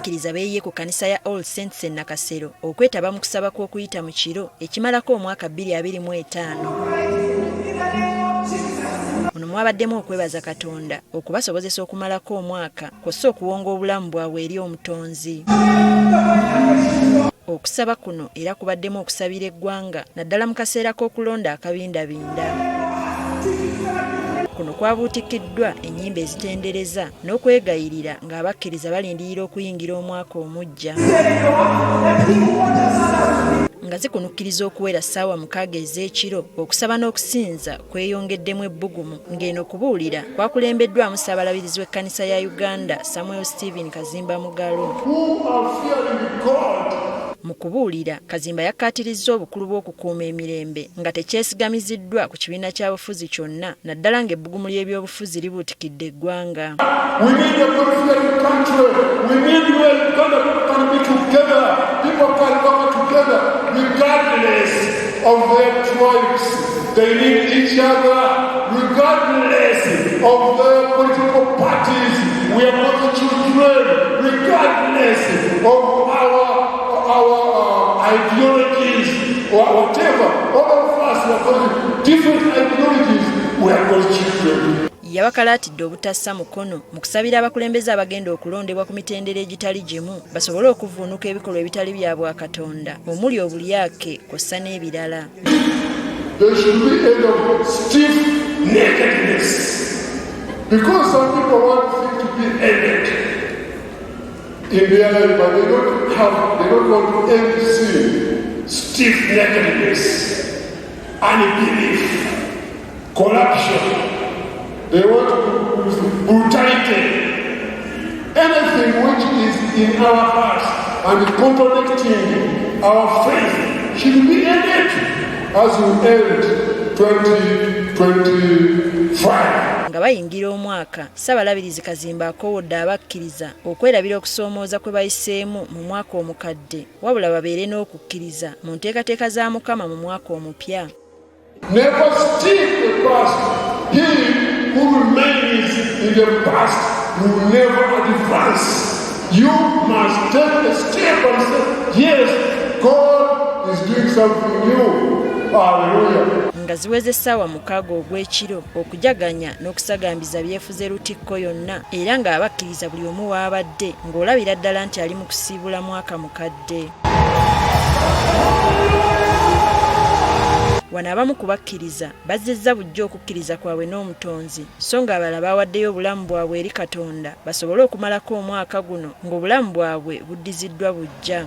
abakkiriza beeyiye ku kkanisa ya All Saints e Nakasero okwetaba mu kusaba kw'okuyita mu kiro ekimalako omwaka 2025. Muno mwabaddemu okwebaza Katonda okubasobozesa okumalako omwaka kw'ossa okuwonga obulamu bwabwe eri Omutonzi. Okusaba kuno era kubaddemu okusabira eggwanga naddala mu kaseera k'okulonda akabindabinda. Kuno kwabuutikiddwa ennyimba ezitendereza n'okwegayirira ng'abakkiriza balindirira okuyingira omwaka omuggya. Nga zikunukkiriza okuwera ssaawa 6 ez'ekiro, okusaba n'okusinza kweyongeddemu ebbugumu ng'eno okubuulira kwakulembeddwamu Ssaabalabirizi w'ekkanisa ya Uganda Samuel Stephen Kazimba Mugalo. Mu kubuulira, Kazimba yakkaatirizza obukulu bw'okukuuma emirembe nga tekyesigamiziddwa ku kibiina ky'abufuzi kyonna naddala ng'ebbugumu ly'ebyobufuzi libuutikidde eggwanga. Regardless of their tribes, they need each other. Regardless of their political parties, we are not the children. Regardless of our ideologies or whatever, all of us are got different ideologies. We are not children. Yabakalaatidde obutassa mukono mu kusabira abakulembeze abagenda okulondebwa ku mitendera egitali gimu basobole okuvuunuka ebikolwa ebitali bya Bwakatonda omuli obulyake kw'ossa n'ebirala. There should be a end of stiff nakedness. Because some people want things to be ended in their life, but they don't want to end sin. Stiff nakedness, unbelief, corruption. They want to use brutality. Anything which is in our hearts and contradicting our faith should be ended as we end 2025. Nga bayingira omwaka, Ssaabalabirizi Kazimba akowodde abakkiriza okwerabira okusoomooza kwe bayiseemu mu mwaka omukadde wabula babeere n'okukkiriza mu nteekateeka za Mukama mu mwaka omupya. Never stick the past. He who remains in the past will never advance. You must take a step and say, yes, God is doing something new. Hallelujah. Nga ziweze essaawa 6 ogw'ekiro okujaganya n'okusagambiza byefuze Lutikko yonna era ng'abakkiriza buli omu w'abadde ng'olabira ddala nti ali mu kusiibula mwaka mukadde. Wano abamu kubakkiriza bazzizza buggya okukkiriza kwabwe n'Omutonzi so ng'abalala bawaddeyo obulamu bwabwe eri Katonda basobole okumalako omwaka guno ng'obulamu bwabwe buddiziddwa buggya.